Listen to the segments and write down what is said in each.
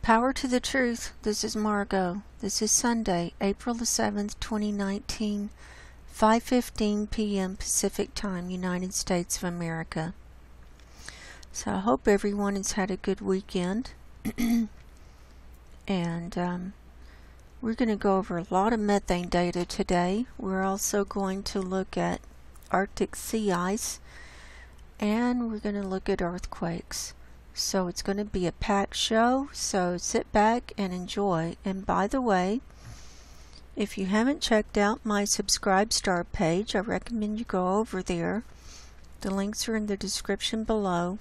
Power to the truth. This is Margo. This is Sunday, April the 7th, 2019, 5:15 p.m. Pacific Time, United States of America. So I hope everyone has had a good weekend. And we're going to go over a lot of methane data today. We're also going to look at Arctic sea ice, and we're going to look at earthquakes. So it's going to be a packed show, so sit back and enjoy. And by the way, if you haven't checked out my Subscribe Star page, I recommend you go over there. The links are in the description below.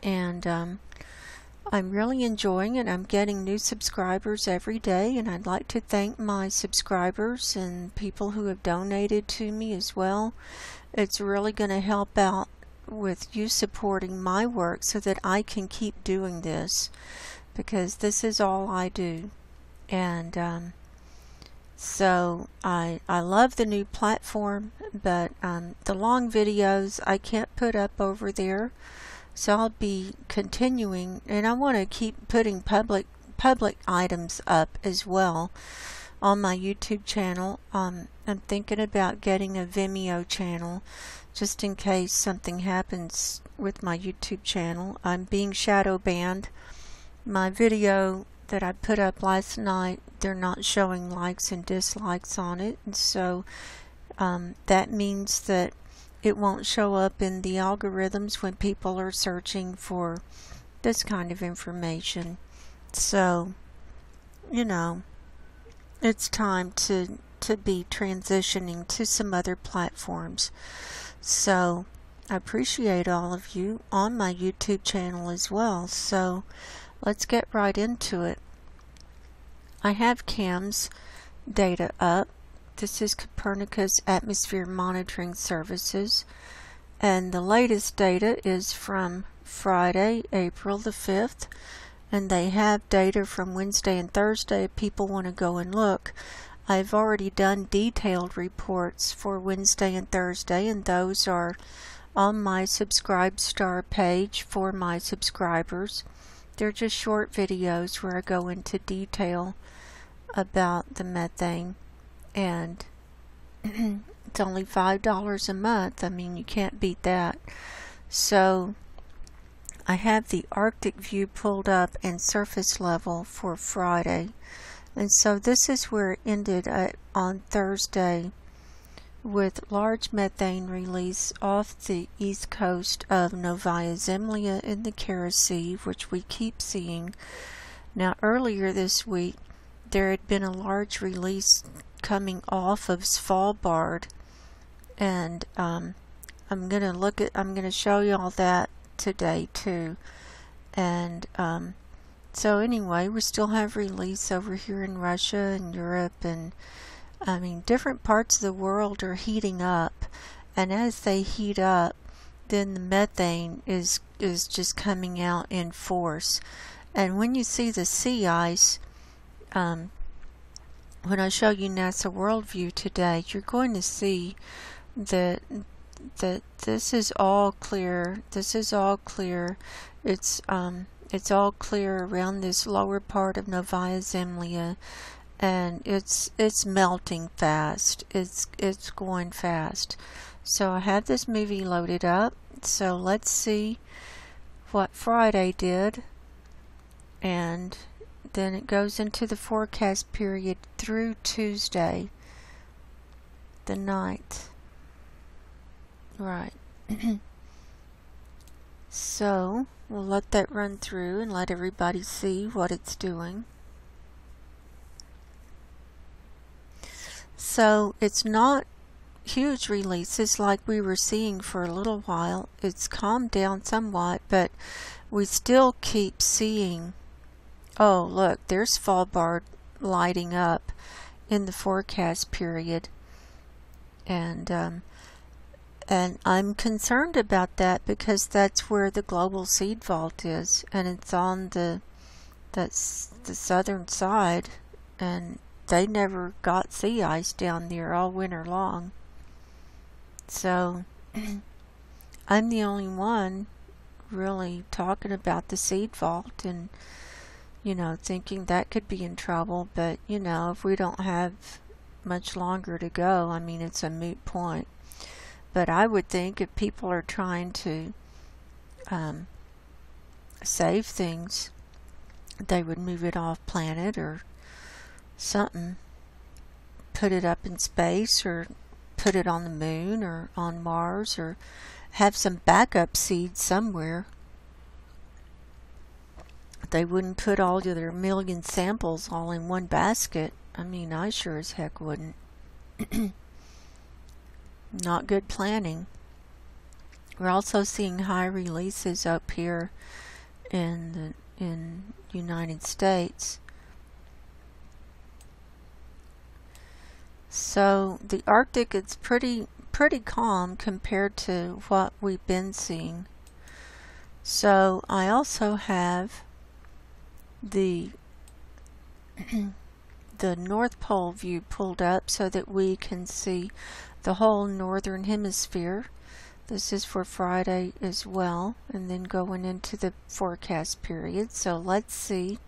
And I'm really enjoying it. I'm getting new subscribers every day, and I'd like to thank my subscribers and people who have donated to me as well. It's really going to help out with you supporting my work so that I can keep doing this, because this is all I do. And so I love the new platform, but the long videos I can't put up over there, so I'll be continuing, and I want to keep putting public items up as well on my YouTube channel. I'm thinking about getting a Vimeo channel just in case something happens with my YouTube channel. I'm being shadow banned. My video that I put up last night, they're not showing likes and dislikes on it, and so that means that it won't show up in the algorithms when people are searching for this kind of information. So, you know, it's time to be transitioning to some other platforms. So I appreciate all of you on my YouTube channel as well. So let's get right into it. I have CAM's data up. This is Copernicus Atmosphere Monitoring Services, and the latest data is from Friday, April the 5th, and they have data from Wednesday and Thursday if people want to go and look. I've already done detailed reports for Wednesday and Thursday, and those are on my Subscribe Star page for my subscribers. They're just short videos where I go into detail about the methane, and it's only $5 a month. I mean, you can't beat that. So I have the Arctic view pulled up and surface level for Friday. And so this is where it ended on Thursday, with large methane release off the east coast of Novaya Zemlya in the Kara Sea, which we keep seeing. Now, earlier this week, there had been a large release coming off of Svalbard, and I'm going to show you all that today too. And so anyway, we still have release over here in Russia and Europe, and I mean, different parts of the world are heating up, and as they heat up, then the methane is just coming out in force. And when you see the sea ice, when I show you NASA Worldview today, you're going to see that this is all clear. This is all clear. It's all clear around this lower part of Novaya Zemlya, and it's melting fast. It's going fast. So I have this movie loaded up. So let's see what Friday did, and then it goes into the forecast period through Tuesday, the 9th. Right. So we'll let that run through and let everybody see what it's doing. So it's not huge releases like we were seeing for a little while. It's calmed down somewhat, but we still keep seeing. Oh, look, there's Svalbard lighting up in the forecast period. And I'm concerned about that, because that's where the global seed vault is, and it's on that's the southern side, and they never got sea ice down there all winter long. So I'm the only one really talking about the seed vault, and you know, thinking that could be in trouble, but, you know, if we don't have much longer to go, I mean, it's a moot point. But I would think if people are trying to save things, they would move it off planet or something, put it up in space or put it on the moon or on Mars, or have some backup seeds somewhere. They wouldn't put all of their million samples all in one basket. I mean, I sure as heck wouldn't. Not good planning. We're also seeing high releases up here in the United States. So the Arctic is pretty calm compared to what we've been seeing. So I also have the the North Pole view pulled up so that we can see the whole northern hemisphere. This is for Friday as well, and then going into the forecast period. So let's see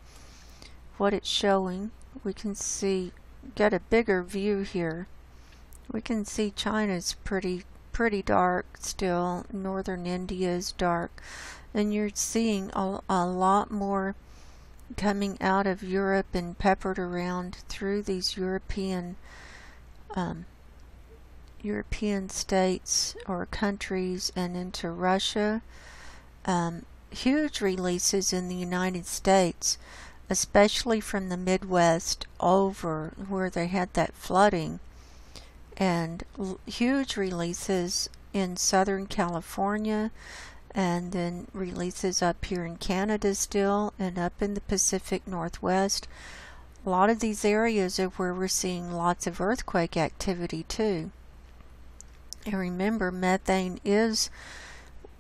what it's showing. We can see, get a bigger view here. We can see China's pretty dark still. Northern India is dark, and you're seeing a lot more coming out of Europe and peppered around through these European states or countries and into Russia. Huge releases in the United States, especially from the Midwest over where they had that flooding, and huge releases in Southern California, and then releases up here in Canada still, and up in the Pacific Northwest. A lot of these areas are where we're seeing lots of earthquake activity too. And remember, methane is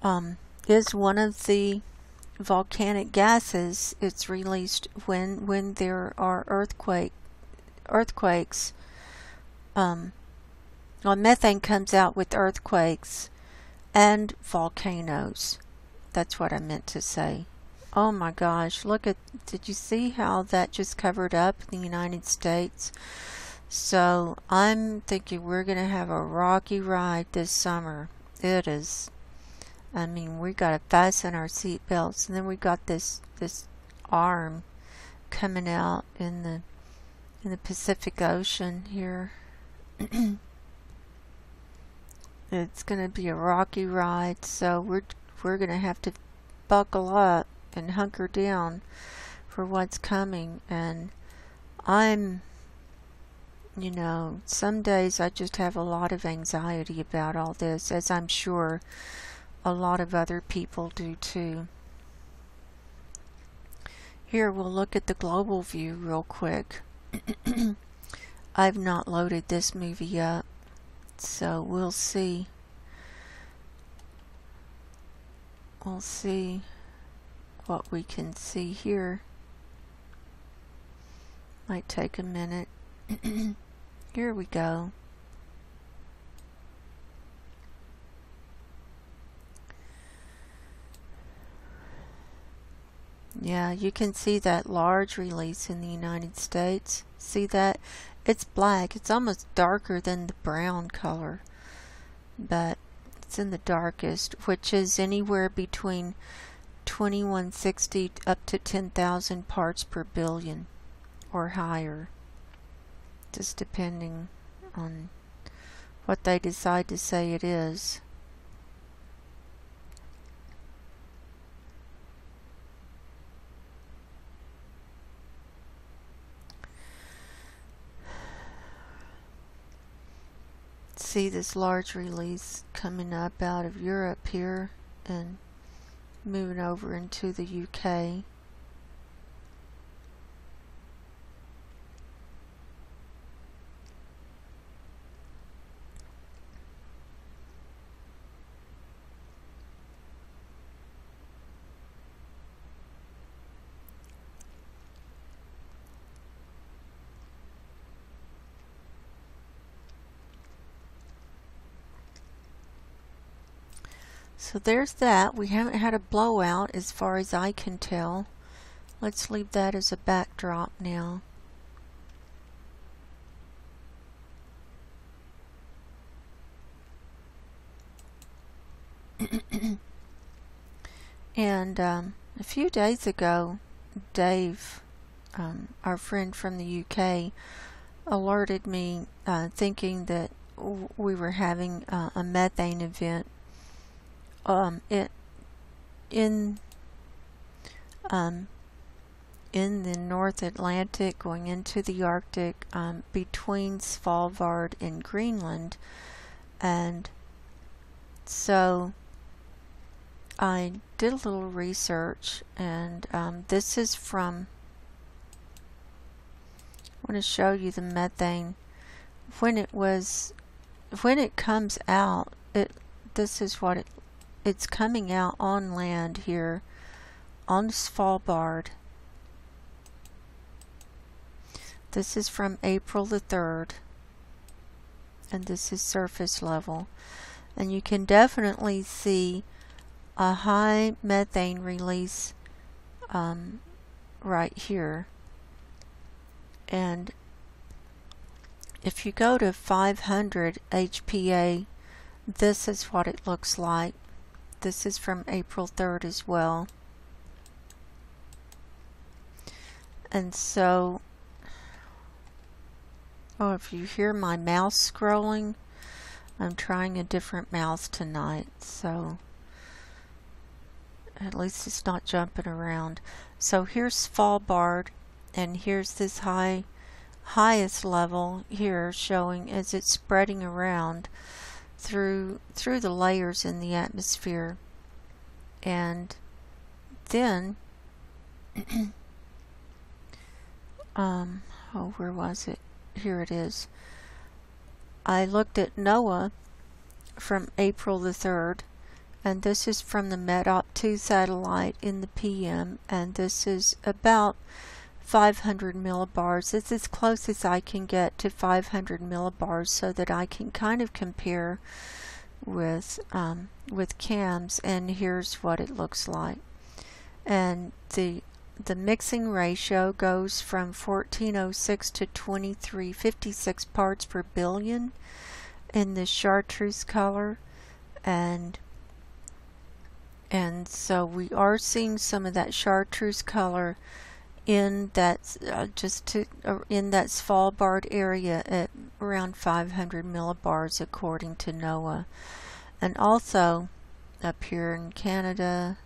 one of the volcanic gases. It's released when there are earthquakes. Methane comes out with earthquakes and volcanoes. That's what I meant to say. Oh my gosh, did you see how that just covered up in the United States? So I'm thinking we're going to have a rocky ride this summer. It is. I mean, we got to fasten our seat belts, and then we got this arm coming out in the Pacific Ocean here. It's going to be a rocky ride, so we're going to have to buckle up and hunker down for what's coming. And you know, some days I just have a lot of anxiety about all this, as I'm sure a lot of other people do too. Here, we'll look at the global view real quick. I've not loaded this movie up, so we'll see. We'll see what we can see here. Might take a minute. Here we go. Yeah, you can see that large release in the United States. See that? It's black. It's almost darker than the brown color, but it's in the darkest, which is anywhere between 2160 up to 10,000 parts per billion or higher, just depending on what they decide to say it is. See this large release coming up out of Europe here and moving over into the UK. So there's that. We haven't had a blowout as far as I can tell. let's leave that as a backdrop now. And a few days ago, Dave, our friend from the UK, alerted me thinking that we were having a methane event in the North Atlantic going into the Arctic, between Svalbard and Greenland. And so I did a little research, and this is from, I want to show you the methane when it comes out. This is what it's coming out on land here on Svalbard. This is from April the 3rd, and this is surface level, and you can definitely see a high methane release right here. And if you go to 500 HPA, this is what it looks like. This is from April 3rd as well. And so, oh, if you hear my mouse scrolling, I'm trying a different mouse tonight, so at least it's not jumping around. So here's Svalbard, and here's this highest level here showing as it's spreading around through the layers in the atmosphere. And then oh, where was it? Here it is. I looked at NOAA from April the 3rd, and this is from the METOP-2 satellite in the PM, and this is about 500 millibars. It's as close as I can get to 500 millibars so that I can kind of compare with CAMS, and here's what it looks like. And the mixing ratio goes from 1406 to 2356 parts per billion in the chartreuse color, and so we are seeing some of that chartreuse color in that in that Svalbard area at around 500 millibars according to NOAA. And also up here in Canada,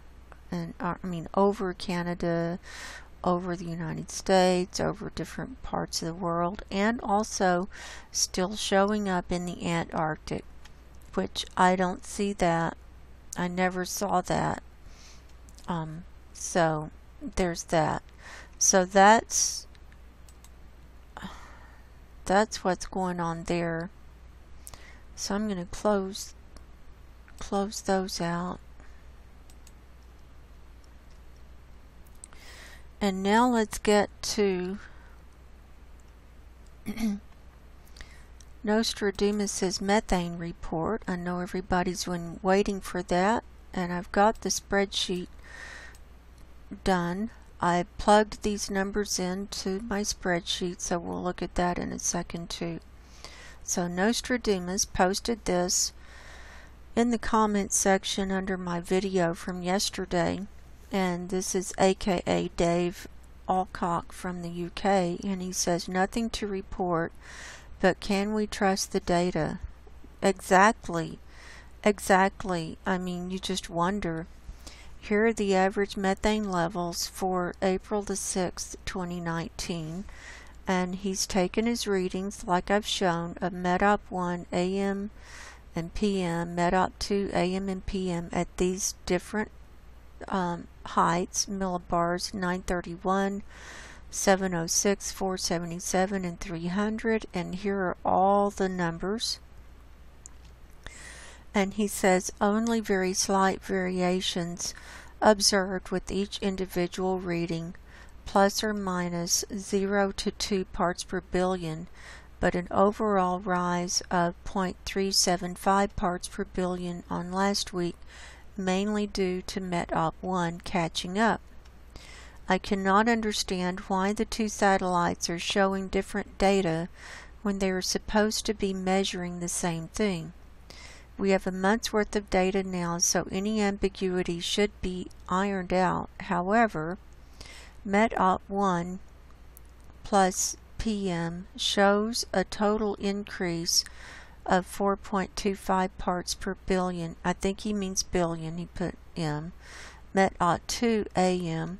and I mean over Canada, over the United States, over different parts of the world, and also still showing up in the Antarctic, which I don't see that. I never saw that. So there's that. So that's what's going on there. So I'm going to close those out. And now let's get to Nostradoomus' methane report. I know everybody's been waiting for that, and I've got the spreadsheet done. I plugged these numbers into my spreadsheet, so we'll look at that in a second too. So Nostradoomus posted this in the comments section under my video from yesterday, and this is aka Dave Alcock from the UK, and he says, nothing to report, but can we trust the data? Exactly. I mean, you just wonder. Here are the average methane levels for April the 6th, 2019, and he's taken his readings, like I've shown, of METOP-1 AM and PM, METOP-2 AM and PM at these different heights, millibars, 931, 706, 477, and 300, and here are all the numbers. And he says only very slight variations observed with each individual reading, plus or minus 0 to 2 parts per billion, but an overall rise of 0.375 parts per billion on last week, mainly due to METOP-1 catching up. I cannot understand why the two satellites are showing different data when they are supposed to be measuring the same thing. We have a month's worth of data now, so any ambiguity should be ironed out. However, MET-OP1 plus PM shows a total increase of 4.25 parts per billion. I think he means billion, he put M. MET-OP2 AM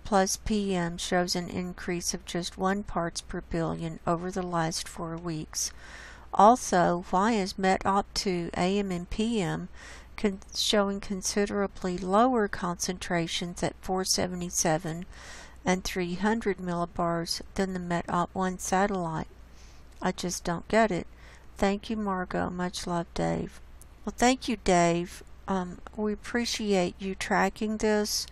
plus PM shows an increase of just 1 parts per billion over the last 4 weeks. Also, why is MET-OP2 AM and PM showing considerably lower concentrations at 477 and 300 millibars than the MET-OP1 satellite? I just don't get it. Thank you, Margo. Much love, Dave. Well, thank you, Dave. We appreciate you tracking this,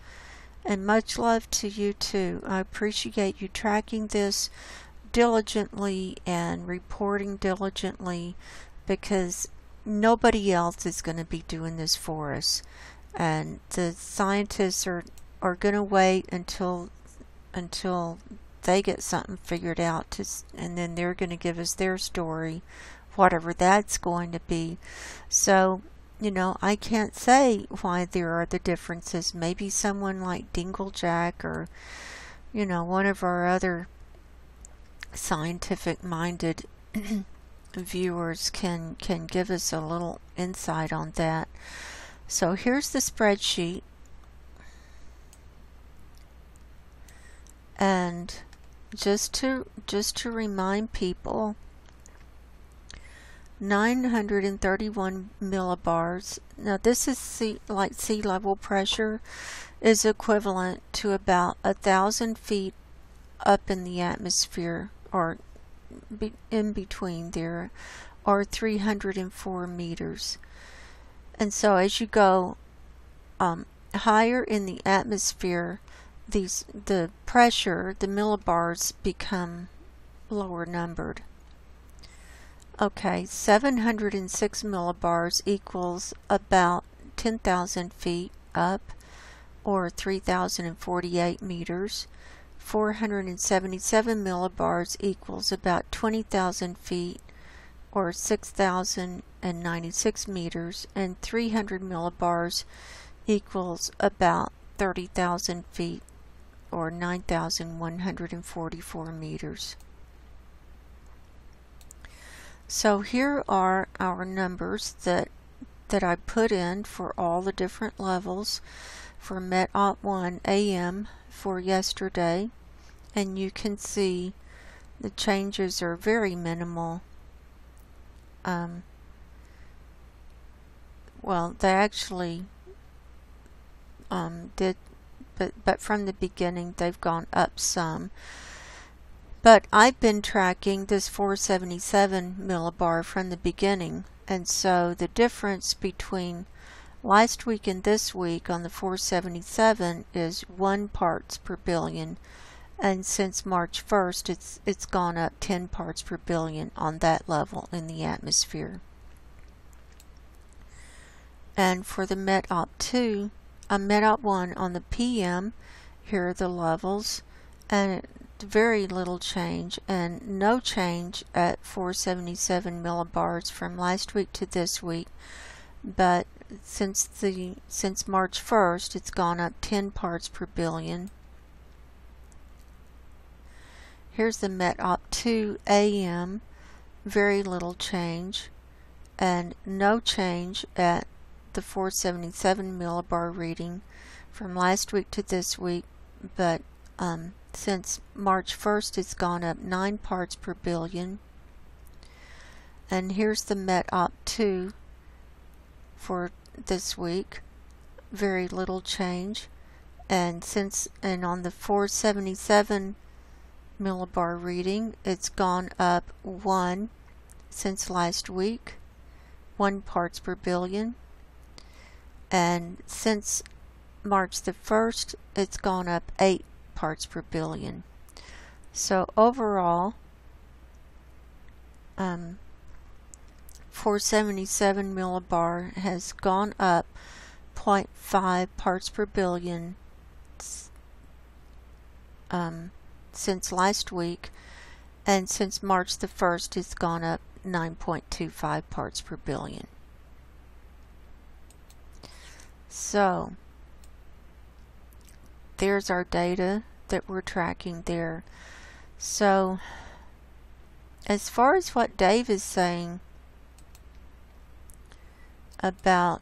and much love to you too. I appreciate you tracking this diligently and reporting diligently, because nobody else is going to be doing this for us, and the scientists are going to wait until they get something figured out and then they're going to give us their story, whatever that's going to be. So, you know, I can't say why there are the differences. Maybe someone like Dinglejack or, you know, one of our other scientific-minded viewers can give us a little insight on that. So here's the spreadsheet, and just to remind people, 931 millibars. Now this is sea level pressure is equivalent to about 1,000 feet up in the atmosphere, or in between there, or 304 meters. And so as you go higher in the atmosphere, the pressure, the millibars, become lower numbered. Okay, 706 millibars equals about 10,000 feet up, or 3,048 meters. 477 millibars equals about 20,000 feet, or 6,096 meters, and 300 millibars equals about 30,000 feet, or 9,144 meters. So here are our numbers that I put in for all the different levels for MET-OP1 AM for yesterday, and you can see the changes are very minimal. Well, they actually did, but from the beginning they've gone up some. But I've been tracking this 477 millibar from the beginning, and so the difference between last week and this week on the 477 is 1 parts per billion, and since March 1st it's gone up 10 parts per billion on that level in the atmosphere. And for the MET-OP1 on the PM, here are the levels, and very little change, and no change at 477 millibars from last week to this week, but since March 1st it's gone up 10 parts per billion. Here's the MET-OP2 AM, very little change, and no change at the 477 millibar reading from last week to this week, but since March 1st it's gone up 9 parts per billion. And here's the MET-OP2 for this week, very little change, and on the 477 millibar reading it's gone up 1 since last week, 1 parts per billion, and since March the 1st it's gone up 8 parts per billion. So overall, 477 millibar has gone up 0.5 parts per billion since last week, and since March the 1st it's gone up 9.25 parts per billion. So there's our data that we're tracking there. So as far as what Dave is saying about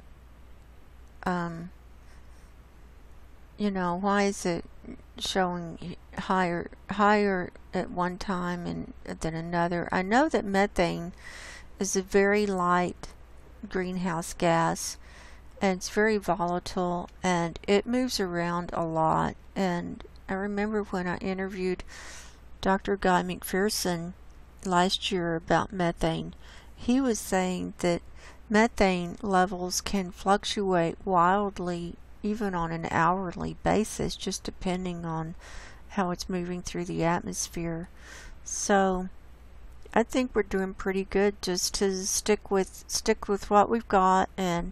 you know, why is it showing higher at one time and than another? I know that methane is a very light greenhouse gas, and it's very volatile, and it moves around a lot. And I remember when I interviewed Dr. Guy McPherson last year about methane, he was saying that methane levels can fluctuate wildly, even on an hourly basis, just depending on how it's moving through the atmosphere. So I think we're doing pretty good just to stick with what we've got, and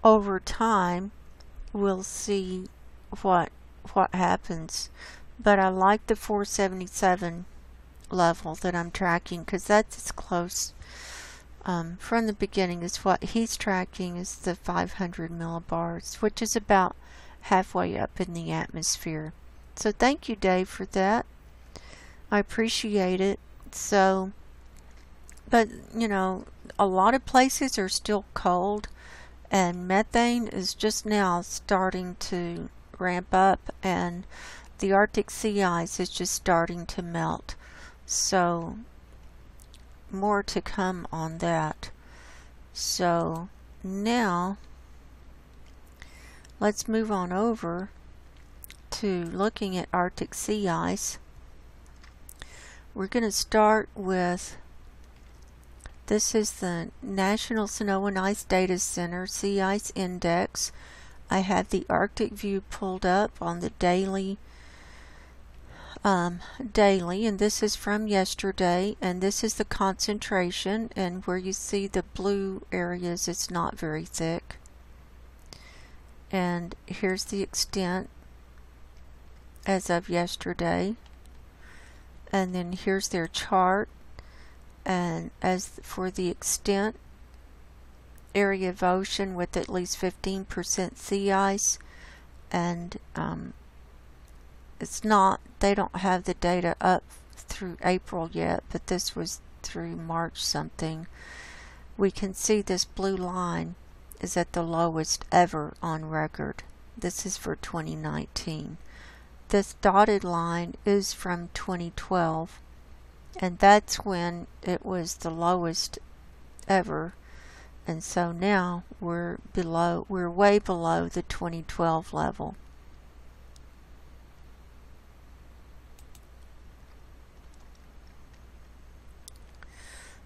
over time we'll see what happens. But I like the 477 level that I'm tracking, because that's as close from the beginning is what he's tracking is the 500 millibars, which is about halfway up in the atmosphere. So thank you, Dave, for that. I appreciate it. So, but you know, a lot of places are still cold, and methane is just now starting to ramp up, and the Arctic sea ice is just starting to melt. So more to come on that. So now let's move on over to looking at Arctic sea ice. We're going to start with, this is the National Snow and Ice Data Center Sea Ice Index. I have the Arctic View pulled up on the daily, and this is from yesterday, and this is the concentration, and where you see the blue areas, it's not very thick. And here's the extent as of yesterday, and then here's their chart, and as for the extent, area of ocean with at least 15% sea ice, and it's not, they don't have the data up through April yet, but this was through March something. We can see this blue line is at the lowest ever on record. This is for 2019. This dotted line is from 2012, and that's when it was the lowest ever. And so now we're way below the 2012 level.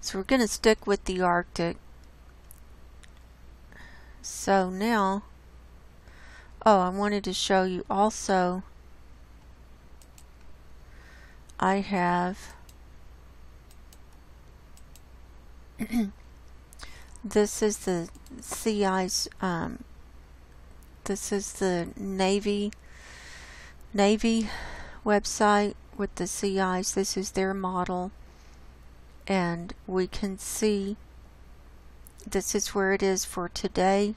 So we're going to stick with the Arctic. So now, oh, I wanted to show you also, I have this is the sea ice, this is the Navy website with the sea ice. This is their model, and we can see this is where it is for today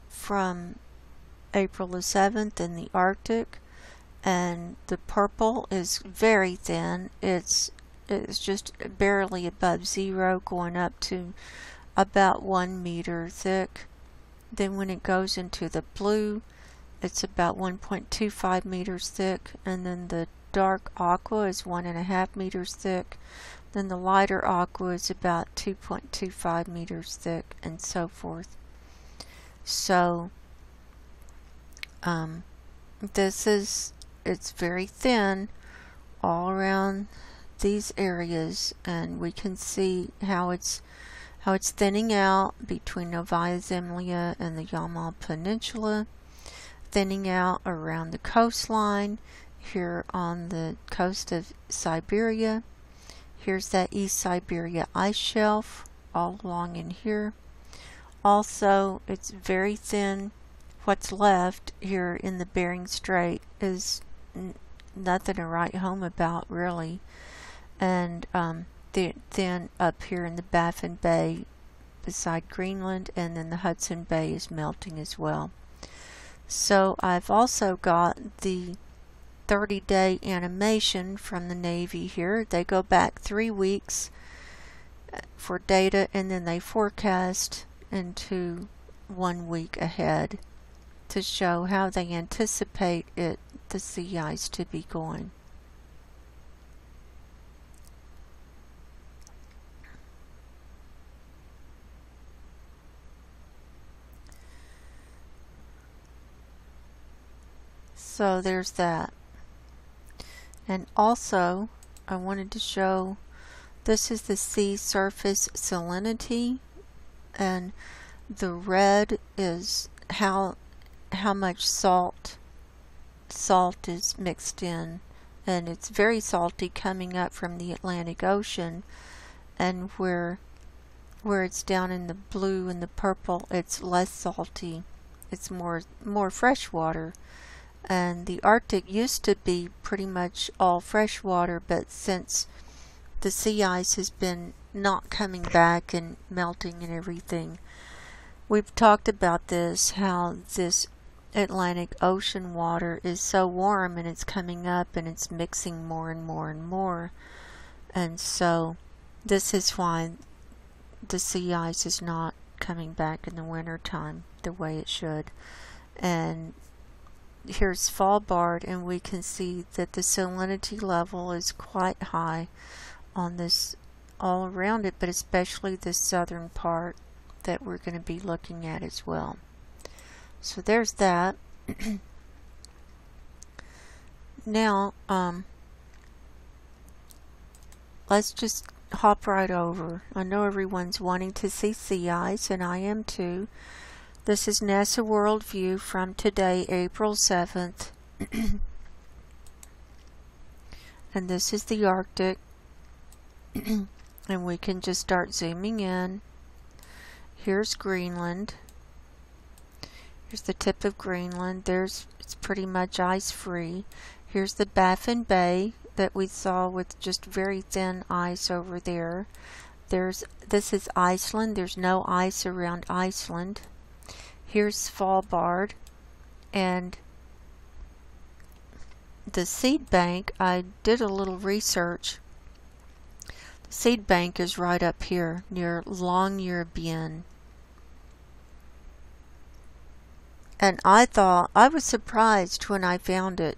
from April the 7th in the Arctic, and the purple is very thin. It's just barely above zero, going up to about 1 meter thick. Then when it goes into the blue, it's about 1.25 meters thick, and then the dark aqua is 1.5 meters thick. Then the lighter aqua is about 2.25 meters thick, and so forth. So it's very thin all around these areas, and we can see how it's thinning out between Novaya Zemlya and the Yamal Peninsula, thinning out around the coastline here on the coast of Siberia. Here's that East Siberia ice shelf all along in here. Also, it's very thin. What's left here in the Bering Strait is nothing to write home about, really. And then up here in the Baffin Bay beside Greenland, and then the Hudson Bay is melting as well. So I've also got the 30-day animation from the Navy here. They go back 3 weeks for data, and then they forecast into 1 week ahead to show how they anticipate the sea ice to be going. So there's that. And also I wanted to show, this is the sea surface salinity, and the red is how much salt is mixed in, and it's very salty coming up from the Atlantic Ocean, and where it's down in the blue and the purple, it's less salty. It's more fresh water. And the Arctic used to be pretty much all fresh water, but since the sea ice has been not coming back and melting and everything, we've talked about this, how this Atlantic Ocean water is so warm and it's coming up and it's mixing more and more and more. And so this is why the sea ice is not coming back in the winter time the way it should. And here's Svalbard, and we can see that the salinity level is quite high on this all around it, but especially the southern part that we're going to be looking at as well. So there's that. Now let's just hop right over. I know everyone's wanting to see sea ice, and I am too. This is NASA World View from today, April 7th. And this is the Arctic. And we can just start zooming in. Here's Greenland. Here's the tip of Greenland. It's pretty much ice-free. Here's the Baffin Bay that we saw with just very thin ice over there. This is Iceland. There's no ice around Iceland. Here's Svalbard, and the seed bank, I did a little research. The seed bank is right up here near Longyearbyen. And I was surprised when I found it,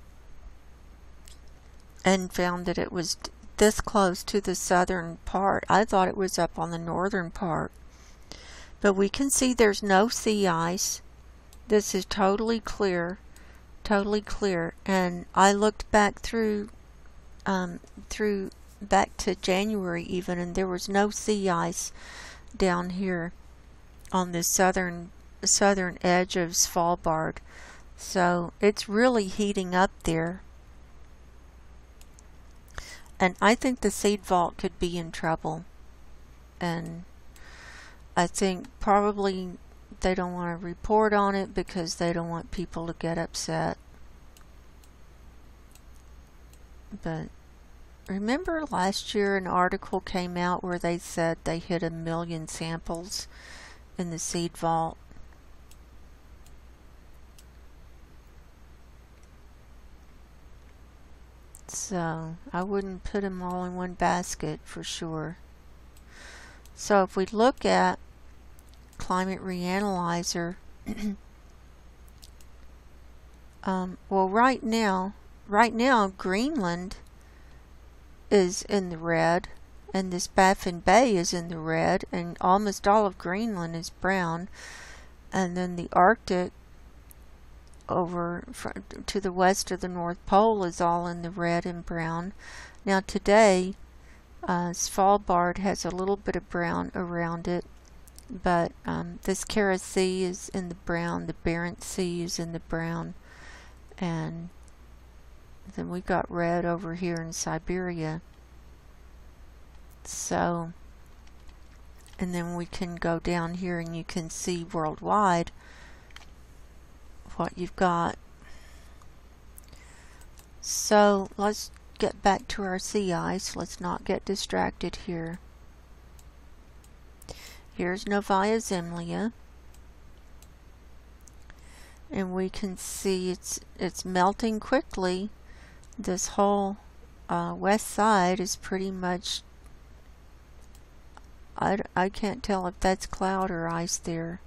and found that it was this close to the southern part. I thought it was up on the northern part. But we can see there's no sea ice. This is totally clear, and I looked back through back to January even, and there was no sea ice down here on the southern edge of Svalbard. So it's really heating up there, and I think the seed vault could be in trouble. And I think probably they don't want to report on it because they don't want people to get upset. But remember last year an article came out where they said they hit 1 million samples in the seed vault? So I wouldn't put them all in one basket for sure. So if we look at Climate Reanalyzer, well, right now Greenland is in the red, and this Baffin Bay is in the red, and almost all of Greenland is brown, and then the Arctic over to the west of the North Pole is all in the red and brown. Now today Svalbard has a little bit of brown around it, but this Kara Sea is in the brown, the Barents Sea is in the brown, and then we got red over here in Siberia. So, and then we can go down here and you can see worldwide what you've got. So let's get back to our sea ice. Let's not get distracted here. Here's Novaya Zemlya, and we can see it's melting quickly. This whole west side is pretty much, I can't tell if that's cloud or ice there.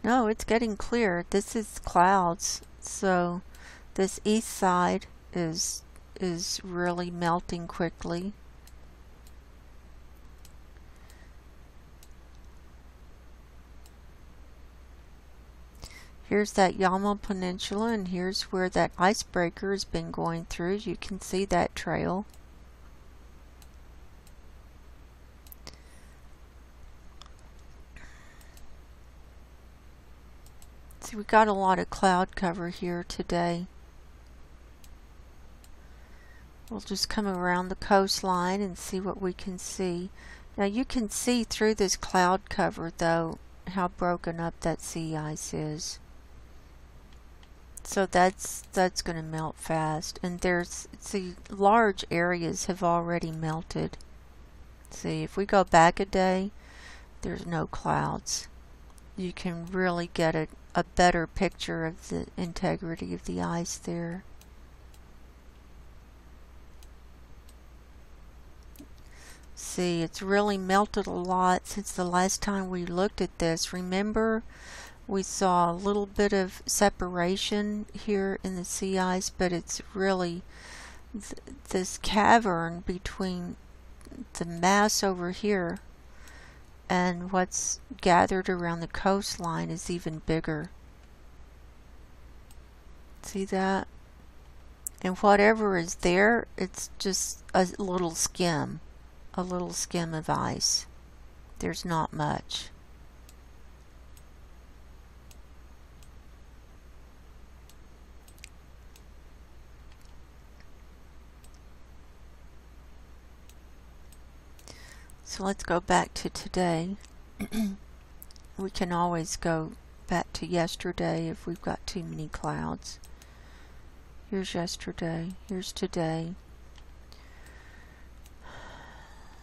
No, it's getting clear. This is clouds. So this east side is really melting quickly. Here's that Yamal Peninsula, and here's where that icebreaker has been going through. You can see that trail. See, we got a lot of cloud cover here today. We'll just come around the coastline and see what we can see. Now you can see through this cloud cover, though, how broken up that sea ice is. So that's going to melt fast. And see, large areas have already melted. See, if we go back a day, there's no clouds. You can really get a better picture of the integrity of the ice there. See, it's really melted a lot since the last time we looked at this. Remember, we saw a little bit of separation here in the sea ice, but it's really this cavern between the mass over here and what's gathered around the coastline is even bigger. See that? And whatever is there, it's just a little skim of ice. There's not much. So let's go back to today. We can always go back to yesterday if we've got too many clouds. Here's yesterday. Here's today.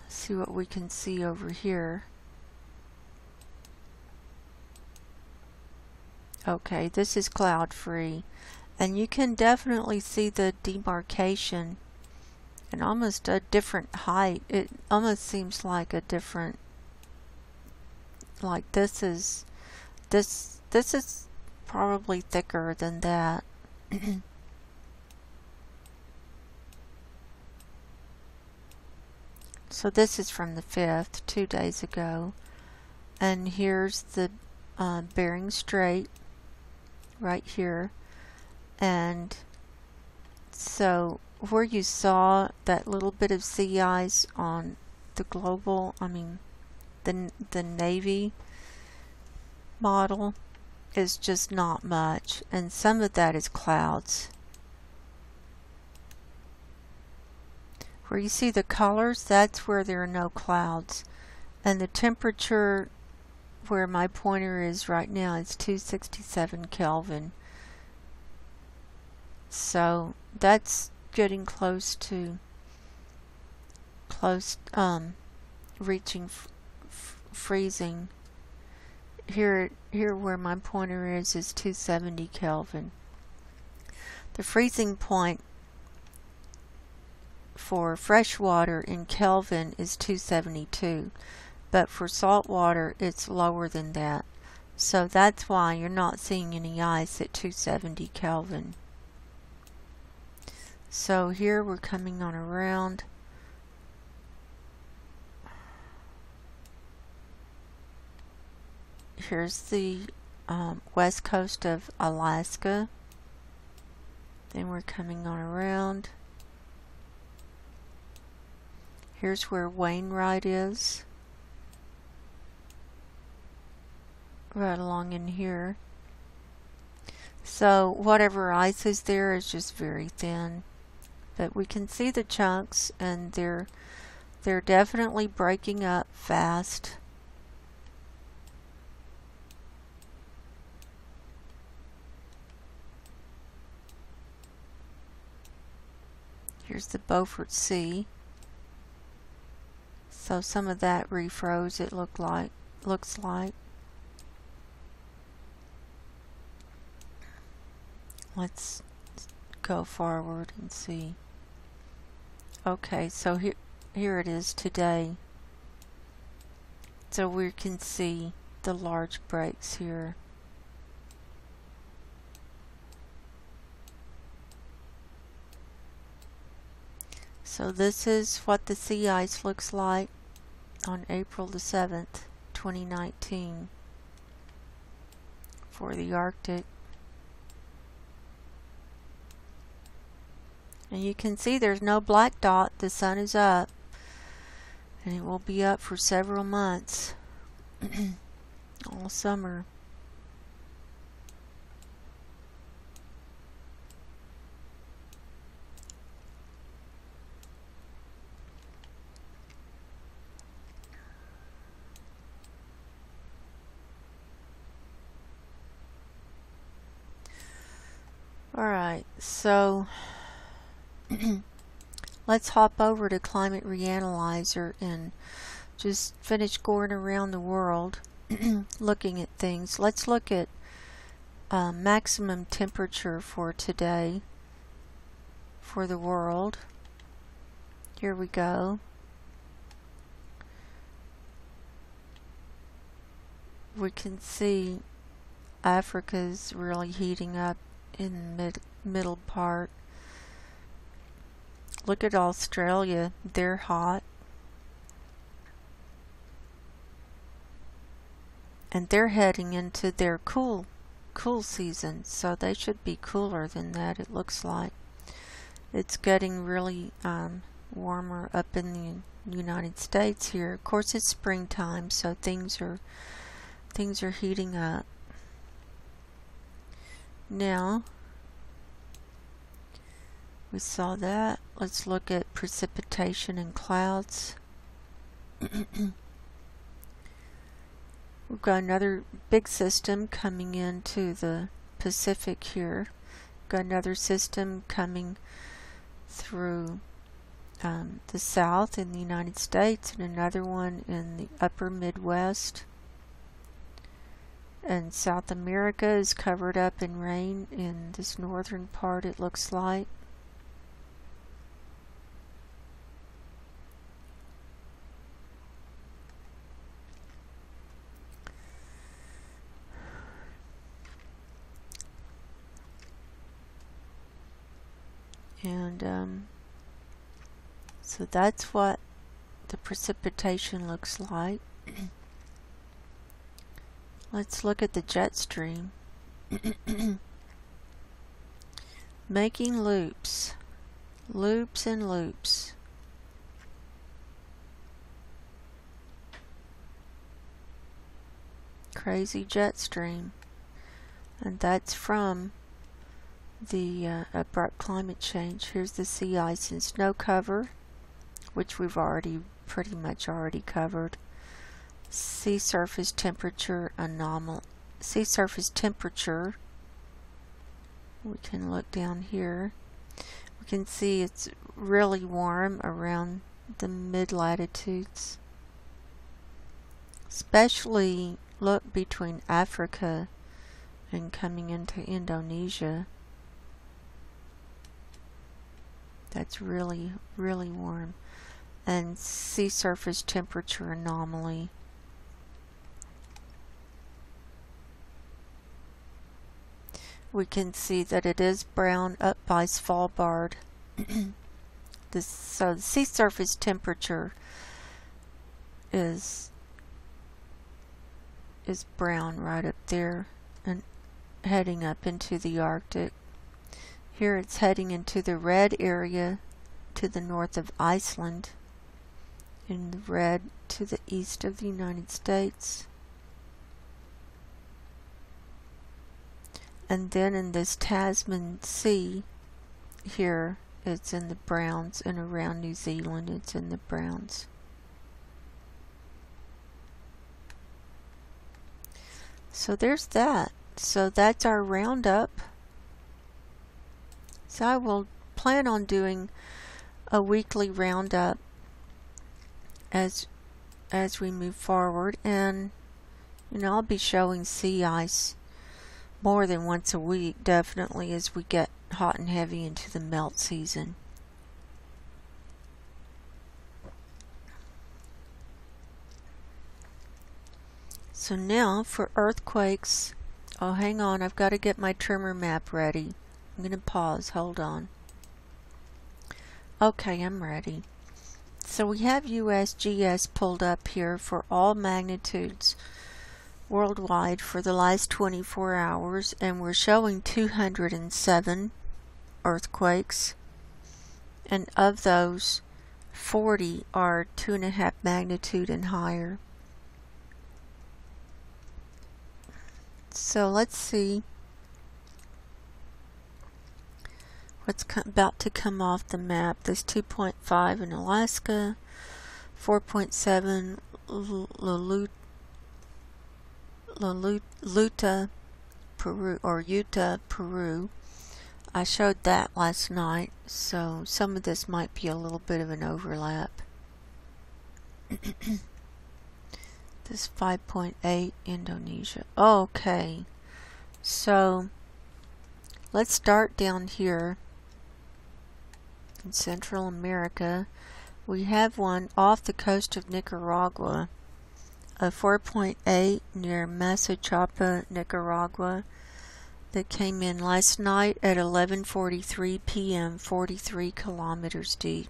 See what we can see over here. Okay, this is cloud free, and you can definitely see the demarcation and almost a different height. It almost seems like a different, like this is probably thicker than that. So this is from the 5th, 2 days ago, and here's the Bering Strait right here. And so where you saw that little bit of sea ice on the global, the Navy model, is just not much, and some of that is clouds. Where you see the colors, that's where there are no clouds, and the temperature where my pointer is right now is 267 Kelvin. So that's getting close to reaching freezing. Here where my pointer is 270 Kelvin. The freezing point for fresh water in Kelvin is 272, but for salt water it's lower than that. So that's why you're not seeing any ice at 270 Kelvin. So here we're coming on around. Here's the west coast of Alaska. Then we're coming on around. Here's where Wainwright is. Right along in here. So whatever ice is there is just very thin. But we can see the chunks, and they're definitely breaking up fast. Here's the Beaufort Sea. So some of that refroze, it looks like. Let's go forward and see. Okay, so here it is today. So we can see the large breaks here. So this is what the sea ice looks like on April the 7th, 2019 for the Arctic. And you can see there's no black dot. The sun is up, and it will be up for several months, all summer. Alright, so let's hop over to Climate Reanalyzer and just finish going around the world looking at things. Let's look at maximum temperature for today for the world. Here we go. We can see Africa's really heating up in the middle part. Look at Australia, they're hot. And they're heading into their cool season, so they should be cooler than that, it looks like. It's getting really warmer up in the United States here. Of course it's springtime, so things are heating up. Now, we saw that. Let's look at precipitation and clouds. We've got another big system coming into the Pacific here. Got another system coming through the south in the United States, and another one in the upper Midwest. And South America is covered up in rain in this northern part, it looks like. And so that's what the precipitation looks like. Let's look at the jet stream. Making loops. Loops and loops. Crazy jet stream. And that's from the abrupt climate change. Here's the sea ice and snow cover, which we've pretty much already covered. Sea surface temperature sea surface temperature. We can look down here. We can see it's really warm around the mid-latitudes. Especially look between Africa and coming into Indonesia. That's really, really warm. And sea surface temperature anomaly. We can see that it is brown up by Svalbard. So the sea surface temperature is brown right up there and heading up into the Arctic. Here it's heading into the red area to the north of Iceland, in the red to the east of the United States. And then in this Tasman Sea here, it's in the browns, and around New Zealand it's in the browns. So there's that. So that's our roundup. So I will plan on doing a weekly roundup as we move forward, and I'll be showing sea ice more than once a week, definitely, as we get hot and heavy into the melt season. So now for earthquakes, oh, hang on, I've got to get my tremor map ready. I'm going to pause, hold on. Okay, I'm ready. So we have USGS pulled up here for all magnitudes worldwide for the last 24 hours, and we're showing 207 earthquakes, and of those 40 are 2.5 magnitude and higher. So let's see what's about to come off the map. There's 2.5 in Alaska, 4.7 Luta, Peru, or Utah, Peru. I showed that last night, so some of this might be a little bit of an overlap. This 5.8 Indonesia. Okay, so let's start down here in Central America. We have one off the coast of Nicaragua, a 4.8 near Masochapa, Nicaragua, that came in last night at 11:43 p.m., 43 kilometers deep.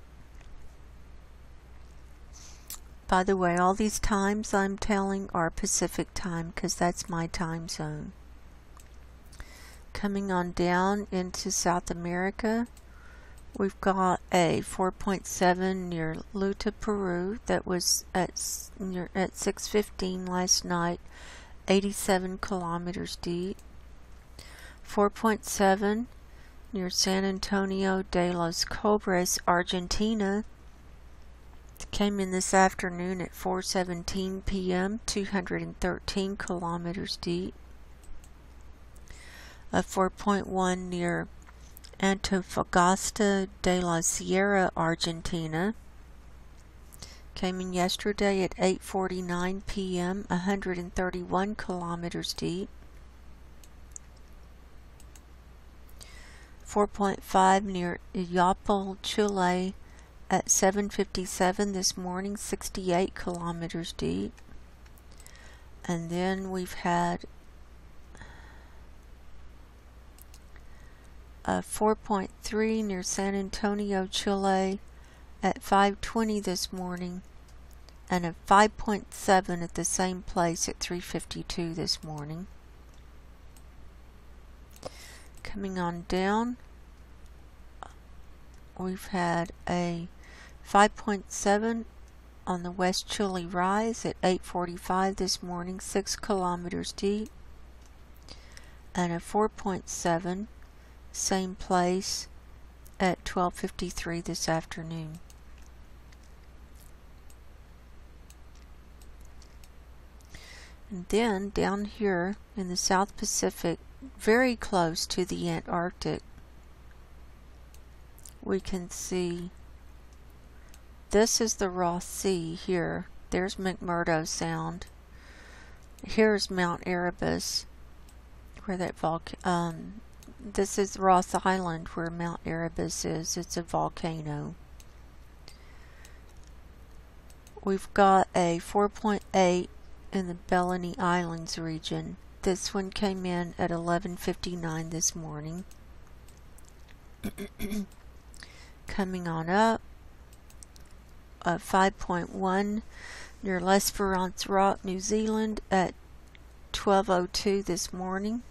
By the way, all these times I'm telling are Pacific time because that's my time zone. Coming on down into South America, we've got a 4.7 near Luta, Peru, that was at 6:15 last night, 87 kilometers deep. 4.7 near San Antonio de los Cobres, Argentina, came in this afternoon at 4:17 p.m., 213 kilometers deep. A 4.1 near Antofagasta de la Sierra, Argentina, came in yesterday at 8:49 p.m., 131 kilometers deep. 4.5 near Iapal, Chile, at 7:57 this morning, 68 kilometers deep. And then we've had a 4.3 near San Antonio, Chile, at 5:20 this morning, and a 5.7 at the same place at 3:52 this morning. Coming on down, we've had a 5.7 on the West Chile Rise at 8:45 this morning, 6 kilometers deep, and a 4.7 same place at 12:53 this afternoon. And then down here in the South Pacific, very close to the Antarctic, we can see this is the Ross Sea here. There's McMurdo Sound. Here's Mount Erebus, where that this is Ross Island, where Mount Erebus is. It's a volcano. We've got a 4.8 in the Bellany Islands region. This one came in at 11:59 this morning. Coming on up, a 5.1 near L'Esperance Rock, New Zealand, at 12:02 this morning.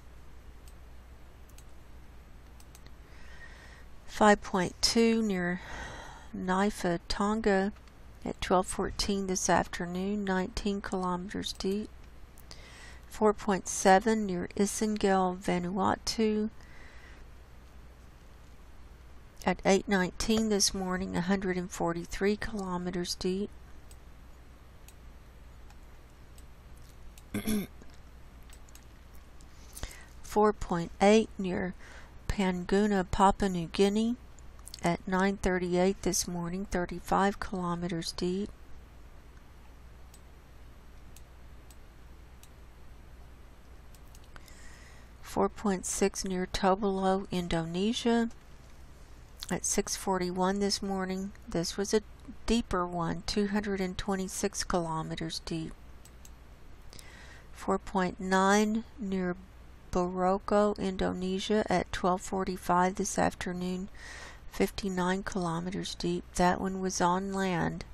5.2 near Naifa, Tonga, at 12:14 this afternoon, 19 kilometers deep. 4.7 near Isengel, Vanuatu, at 8:19 this morning, 143 kilometers deep. 4.8 near Panguna, Papua New Guinea, at 9:38 this morning, 35 kilometers deep. .6 near Tobelo, Indonesia at 6:41 this morning. This was a deeper one, 226 kilometers deep. 4.9 near Margo, Indonesia at 12:45 this afternoon, 59 kilometers deep. That one was on land.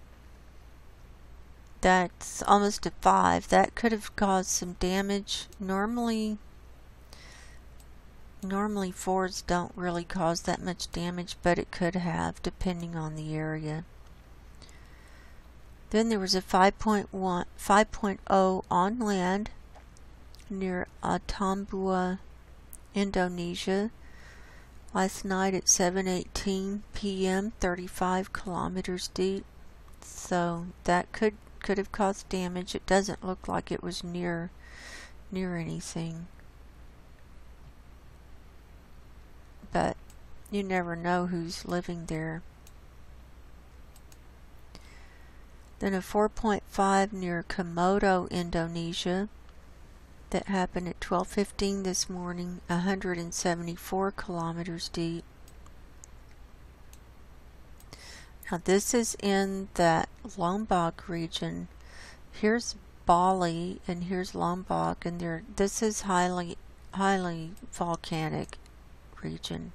That's almost a 5. That could have caused some damage. Normally 4s don't really cause that much damage, but it could have, depending on the area. Then there was a 5.0 on land near Atambua, Indonesia, last night at 7:18 p.m., 35 kilometers deep. So that could have caused damage. It doesn't look like it was near anything. But you never know who's living there. Then a 4.5 near Komodo, Indonesia, that happened at 12:15 this morning, 174 kilometers deep. Now this is in that Lombok region. Here's Bali and here's Lombok, and this is highly volcanic region.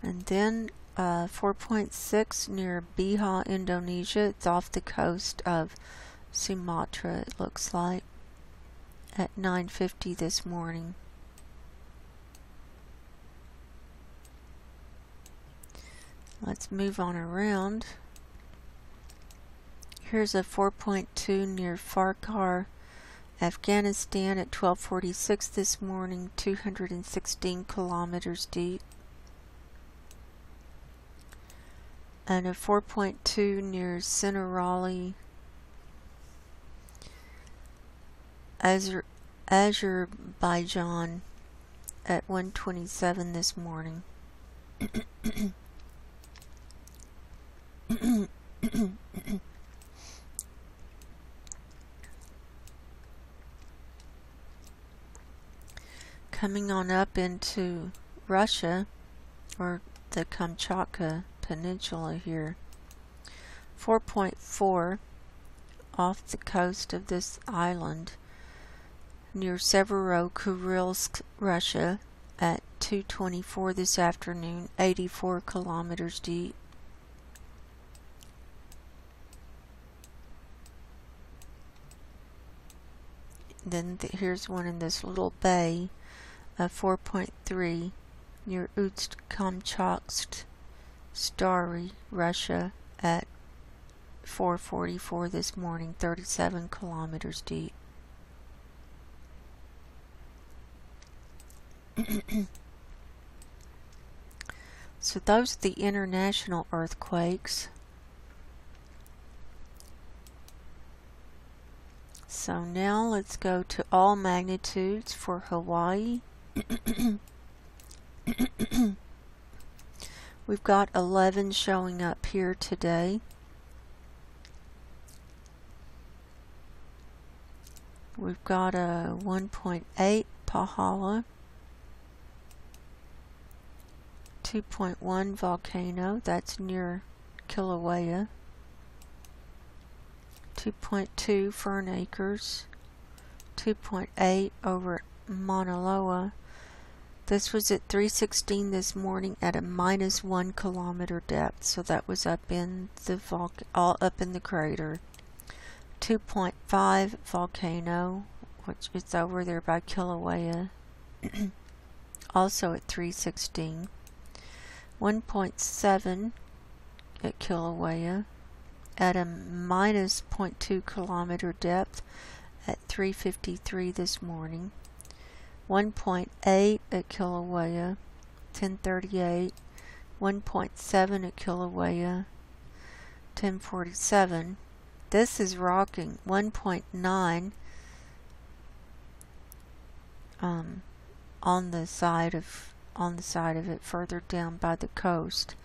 And then 4.6 near Bihar, Indonesia. It's off the coast of Sumatra, it looks like, at 9:50 this morning. Let's move on around. Here's a 4.2 near Farkar, Afghanistan at 12:46 this morning, 216 kilometers deep. And a 4.2 near Sinarali, Azerbaijan at 1:27 this morning. Coming on up into Russia, or the Kamchatka Peninsula here. 4.4 off the coast of this island near Severokurilsk, Russia at 2:24 this afternoon, 84 kilometers deep. Then here's one in this little bay, 4.3 near Ust-Kamchatsk, Stary, Russia at 4:44 this morning, 37 kilometers deep. So those are the international earthquakes. So now let's go to all magnitudes for Hawaii. We've got 11 showing up here today. We've got a 1.8 Pahala, 2.1 volcano, that's near Kilauea, 2.2 Fern Acres, 2.8 over Mauna Loa. This was at 3:16 this morning at a -1 kilometer depth, so that was up in the up in the crater. 2.5 volcano, which is over there by Kilauea, also at 3:16. 1.7 at Kilauea at a -0.2 kilometer depth at 3:53 this morning. 1.8 at Kilauea, 10:38. 1.7 at Kilauea, 10:47. This is rocking. 1.9 on the side of it further down by the coast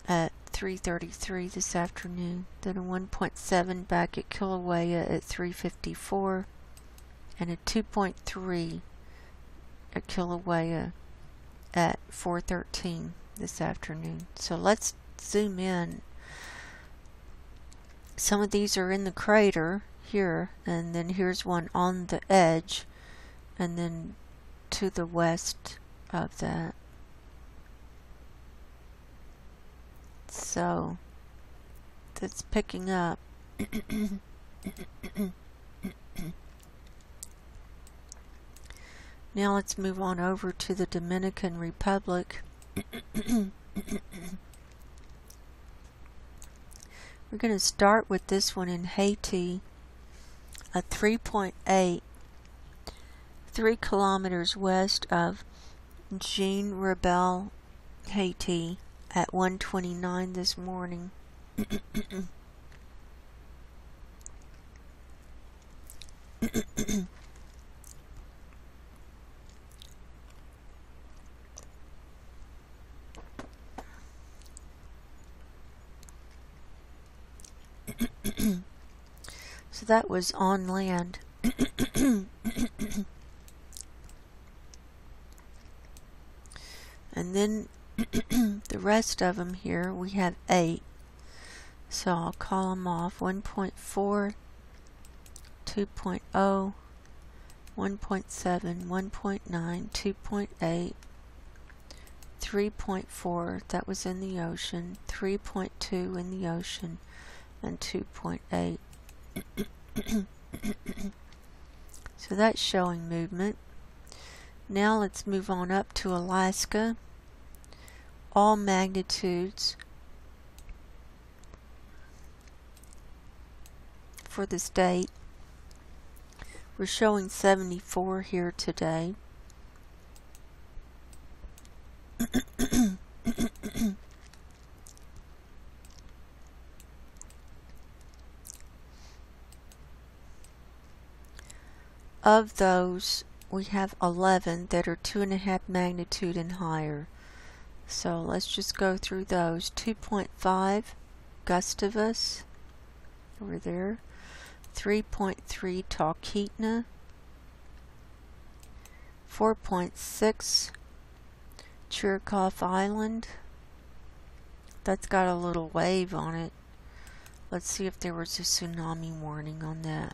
at 3:33 this afternoon. Then a 1.7 back at Kilauea at 3:54, and a 2.3 at Kilauea at 4:13 this afternoon. So let's zoom in. Some of these are in the crater here, and then here's one on the edge, and then to the west of that. So that's picking up. Now let's move on over to the Dominican Republic. We're going to start with this one in Haiti, a 3.8, 3 kilometers west of Jean Rebel, Haiti, at 1:29 this morning. So that was on land. And then the rest of them here, we have 8. So I'll call them off. 1.4, 2.0, 1.7, 1.9, 2.8, 3.4, that was in the ocean, 3.2 in the ocean, and 2.8. So that's showing movement. Now let's move on up to Alaska. All magnitudes for the state. We're showing 74 here today. Of those, we have 11 that are 2.5 magnitude and higher. So let's just go through those. 2.5, Gustavus, over there. 3.3, Talkeetna. 4.6, Chirikov Island. That's got a little wave on it. Let's see if there was a tsunami warning on that.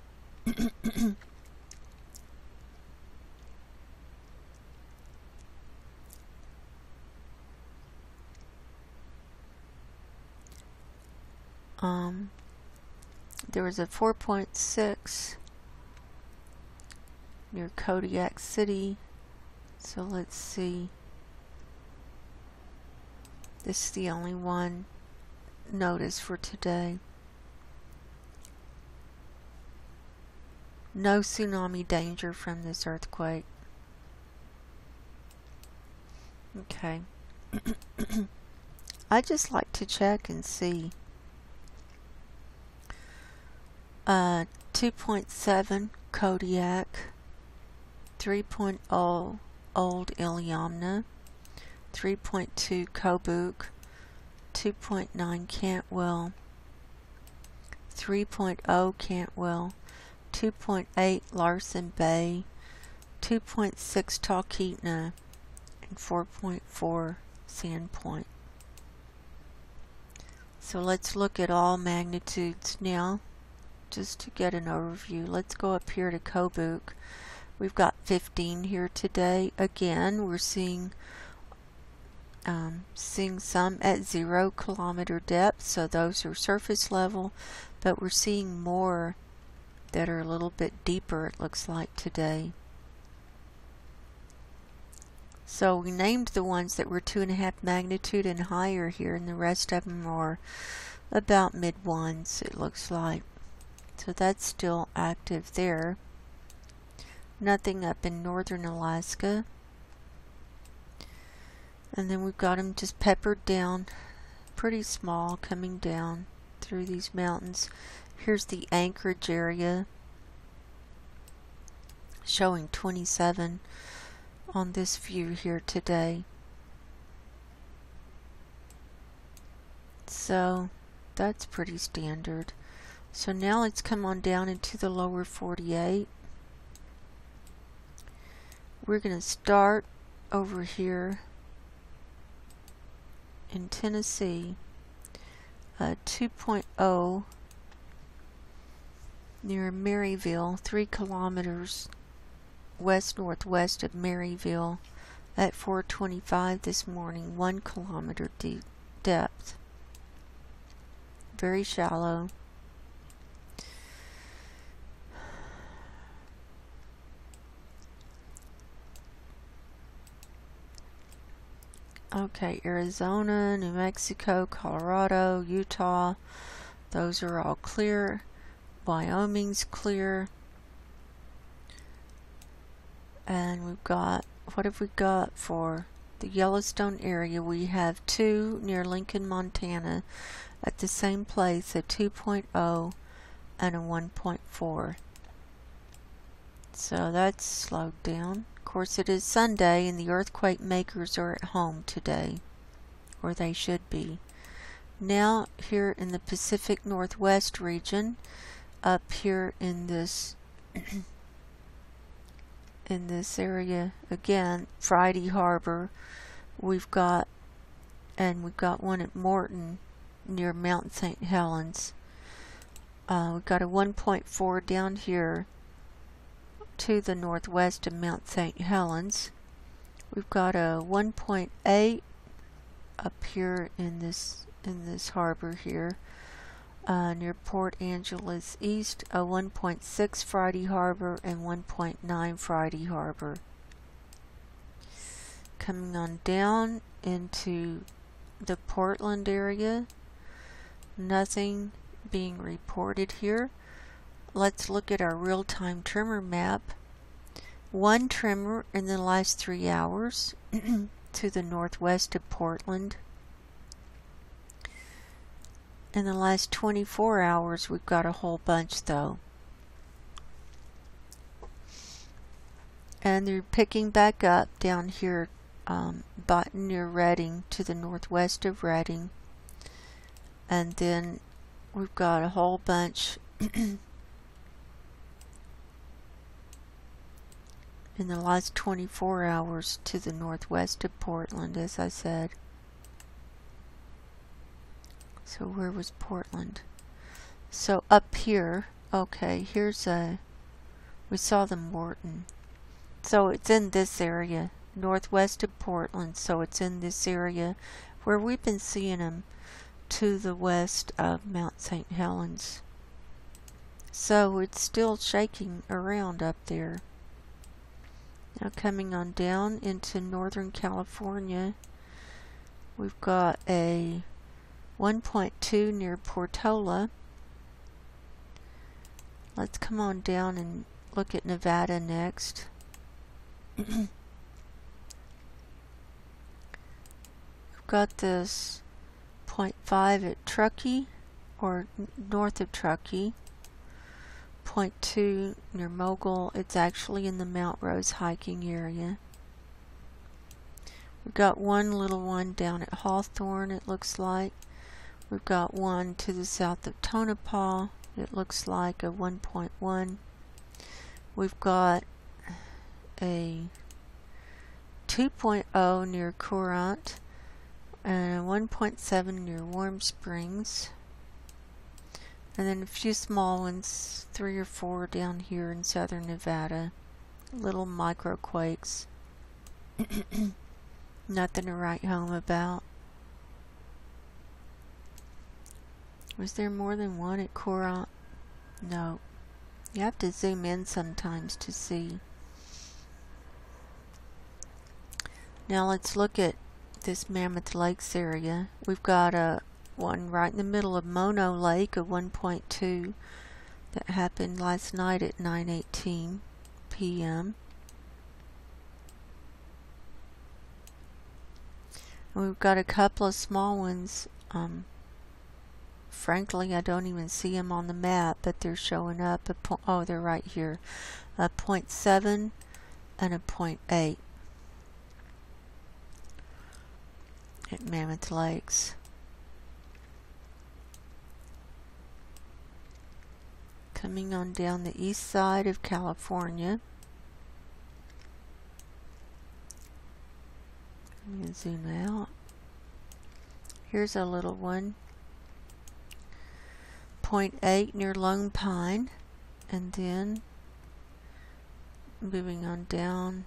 There was a 4.6 near Kodiak City. So let's see. This is the only one notice for today. No tsunami danger from this earthquake. Okay. I just like to check and see. 2.7 Kodiak, 3.0 Old Iliamna, 3.2 Kobuk, 2.9 Cantwell, 3.0 Cantwell, 2.8 Larsen Bay, 2.6 Talkeetna, and 4.4 Sandpoint. So let's look at all magnitudes now, just to get an overview. Let's go up here to Kobuk. We've got 15 here today. Again, we're seeing some at 0 kilometer depth, so those are surface level, but we're seeing more that are a little bit deeper, it looks like, today. So we named the ones that were 2.5 magnitude and higher here, and the rest of them are about mid-ones, it looks like. So that's still active there. Nothing up in northern Alaska. And then we've got them just peppered down, pretty small, coming down through these mountains. Here's the Anchorage area showing 27 on this view here today. So that's pretty standard. So now let's come on down into the lower 48. We're going to start over here in Tennessee, 2.0 near Maryville, 3 kilometers west-northwest of Maryville at 4:25 this morning, 1 kilometer depth. Very shallow. Okay, Arizona, New Mexico, Colorado, Utah, those are all clear. Wyoming's clear. And we've got, what have we got for the Yellowstone area? We have 2 near Lincoln, Montana at the same place, a 2.0 and a 1.4. So that's slowed down. Of course, it is Sunday and the earthquake makers are at home today, or they should be. Now here in the Pacific Northwest region, up here in this in this area again, Friday Harbor, we've got one at Morton near Mount St. Helens. We've got a 1.4 down here to the northwest of Mount St. Helens. We've got a 1.8 up here in this harbor here near Port Angeles East, a 1.6 Friday Harbor and 1.9 Friday Harbor. Coming on down into the Portland area, nothing being reported here. Let's look at our real-time tremor map. 1 tremor in the last 3 hours to the northwest of Portland. In the last 24 hours, we've got a whole bunch though. And they're picking back up down here near Reading, to the northwest of Reading. And then we've got a whole bunch in the last 24 hours to the northwest of Portland, as I said. So where was Portland? So up here, okay, we saw the Morton. So it's in this area, northwest of Portland, so it's in this area where we've been seeing them to the west of Mount St. Helens. So it's still shaking around up there. Now coming on down into Northern California, we've got a 1.2 near Portola. Let's come on down and look at Nevada next. We've got this 0.5 at Truckee, or north of Truckee. 0.2 near Mogul. It's actually in the Mount Rose hiking area. We've got one little one down at Hawthorne, it looks like. We've got one to the south of Tonopah. It looks like a 1.1. We've got a 2.0 near Courant and a 1.7 near Warm Springs. And then a few small ones, 3 or 4 down here in southern Nevada. Little microquakes. Nothing to write home about. Was there more than one at Courant? No. You have to zoom in sometimes to see. Now let's look at this Mammoth Lakes area. We've got one right in the middle of Mono Lake, a 1.2 that happened last night at 9:18 p.m. And we've got a couple of small ones frankly, I don't even see them on the map, but they're showing up. Oh, they're right here. A 0.7 and a 0.8 at Mammoth Lakes. Coming on down the east side of California. I'm going to zoom out. Here's a little one. 0.8 near Lone Pine. And then moving on down,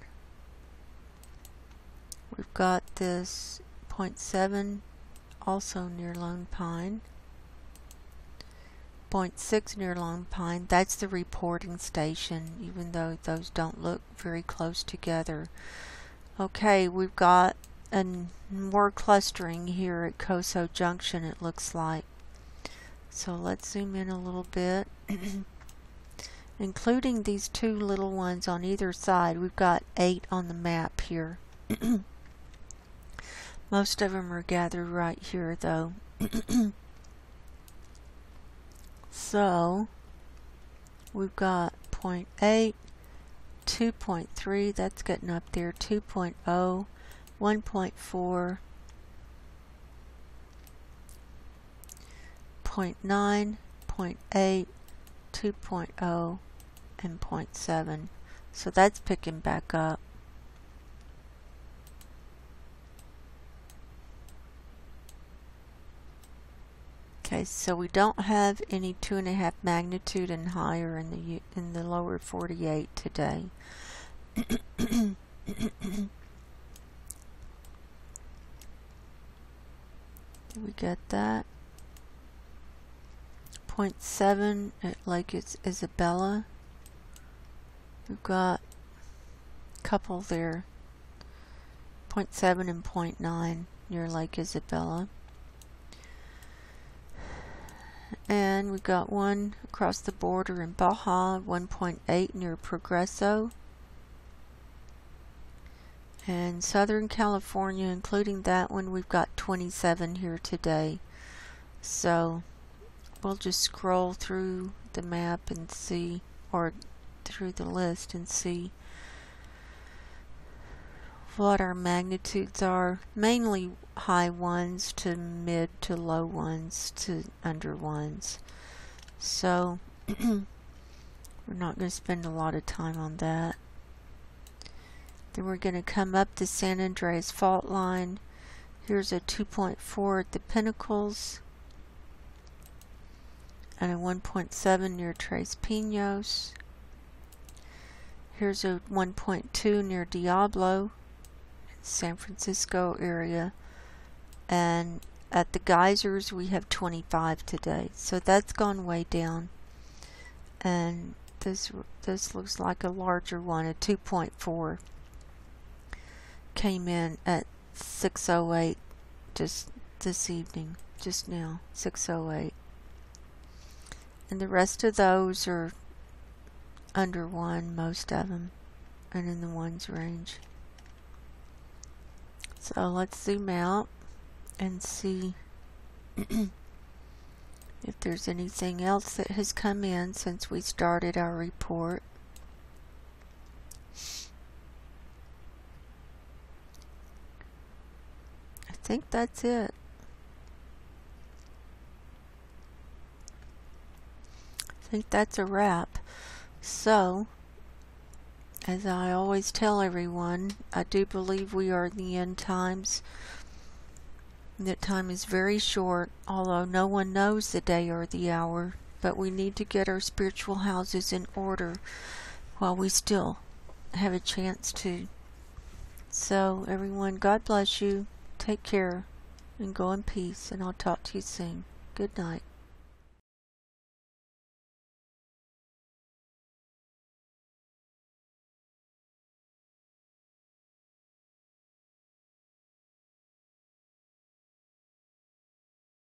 we've got this 0.7 also near Lone Pine. 0.6 near Lone Pine. That's the reporting station, even though those don't look very close together. Okay, we've got more clustering here at Coso Junction, it looks like. So let's zoom in a little bit. Including these two little ones on either side, we've got 8 on the map here. Most of them are gathered right here, though. So we've got 0.8, 2.3, that's getting up there, 2.0, 1.4, 0.9, 0.8, 2.0, and 0.7. So that's picking back up. Okay, so we don't have any 2.5 magnitude and higher in the lower 48 today. Did we get that? 0.7 at Lake Isabella. We've got a couple there. 0.7 and 0.9 near Lake Isabella. And we got one across the border in Baja, 1.8 near Progreso. And Southern California, including that one, we've got 27 here today. So we'll just scroll through the map and see, or through the list and see what our magnitudes are. Mainly high ones to mid to low ones to under ones. So we're not going to spend a lot of time on that. Then we're going to come up the San Andreas fault line. Here's a 2.4 at the Pinnacles and a 1.7 near Tres Pinos. Here's a 1.2 near Diablo, San Francisco area, and at the geysers we have 25 today, so that's gone way down. And this looks like a larger one, a 2.4 came in at 6:08 just this evening, just now, 6:08, and the rest of those are under 1, most of them, and in the 1's range. So let's zoom out and see if there's anything else that has come in since we started our report. I think that's it. I think that's a wrap. So, as I always tell everyone, I do believe we are in the end times. That time is very short, although no one knows the day or the hour, but we need to get our spiritual houses in order while we still have a chance to. So, everyone, God bless you. Take care and go in peace, and I'll talk to you soon. Good night.